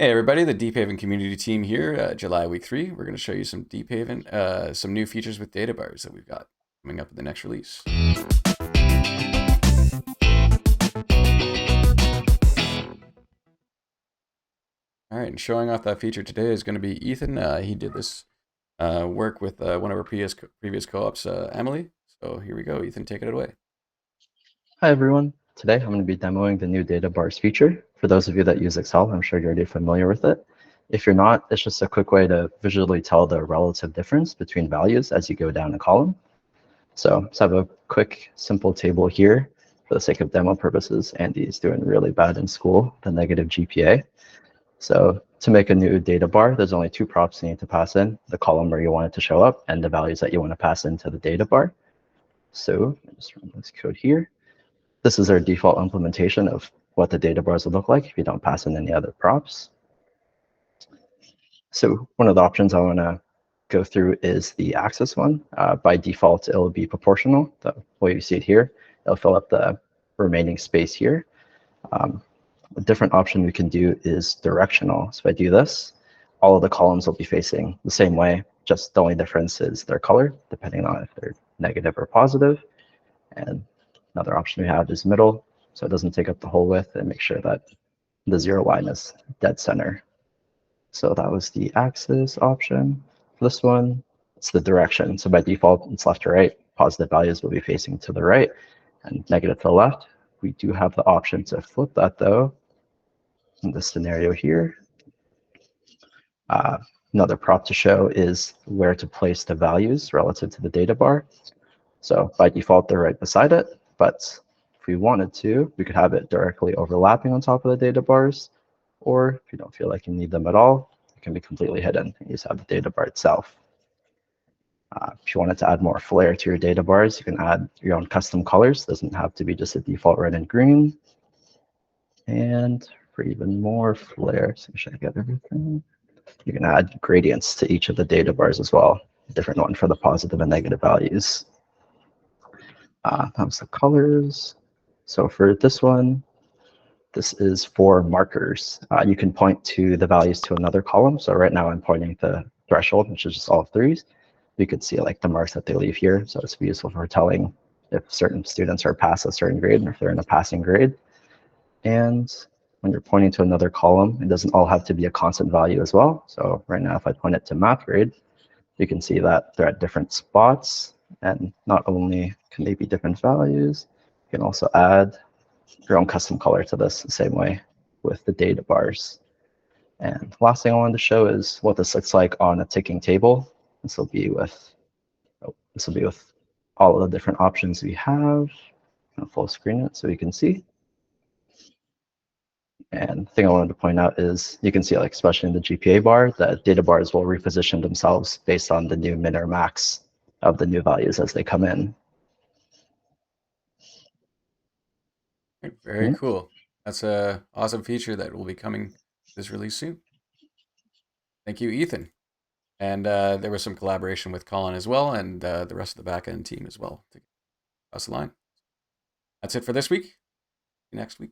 Hey everybody, the Deephaven community team here, July week 3. We're going to show you some Deephaven, some new features with data bars that we've got coming up in the next release. All right, and showing off that feature today is going to be Ethan. He did this work with one of our previous co-ops, Emily. So here we go. Ethan, take it away. Hi everyone. Today I'm going to be demoing the new data bars feature. For those of you that use Excel, I'm sure you're already familiar with it. If you're not, it's just a quick way to visually tell the relative difference between values as you go down a column. So let's have a quick, simple table here for the sake of demo purposes. Andy's doing really bad in school, the negative GPA. So to make a new data bar, there's only two props you need to pass in, the column where you want it to show up and the values that you want to pass into the data bar. So I just run this code here. This is our default implementation of what the data bars would look like if you don't pass in any other props. So one of the options I want to go through is the axis one. By default, it'll be proportional. The way you see it here, it'll fill up the remaining space here. A different option we can do is directional. So if I do this, all of the columns will be facing the same way, just the only difference is their color, depending on if they're negative or positive. And another option we have is middle, so it doesn't take up the whole width, and make sure that the zero line is dead center. So that was the axis option. For this one, it's the direction. So by default, it's left to right. Positive values will be facing to the right and negative to the left. We do have the option to flip that though in this scenario here. Another prop to show is where to place the values relative to the data bar. So by default, they're right beside it, but if we wanted to, we could have it directly overlapping on top of the data bars, or if you don't feel like you need them at all, it can be completely hidden. You just have the data bar itself. If you wanted to add more flair to your data bars, you can add your own custom colors. It doesn't have to be just a default red and green. And for even more flair, so should I get everything? You can add gradients to each of the data bars as well. A different one for the positive and negative values. That was the colors. So for this one, this is for markers. You can point to the values to another column. So right now I'm pointing to threshold, which is just all threes. You could see like the marks that they leave here. So it's useful for telling if certain students are past a certain grade or if they're in a passing grade. And when you're pointing to another column, it doesn't all have to be a constant value as well. So right now, if I point it to math grade, you can see that they're at different spots. And not only can they be different values, you can also add your own custom color to this the same way with the data bars. And last thing I wanted to show is what this looks like on a ticking table. This will be with all of the different options we have. I'll full screen it so you can see. And the thing I wanted to point out is you can see, like, especially in the GPA bar, that data bars will reposition themselves based on the new min or max of the new values as they come in. Very cool. That's a awesome feature that will be coming this release soon. Thank you, Ethan. And there was some collaboration with Colin as well, and the rest of the backend team as well to cross the line. That's it for this week. See you next week.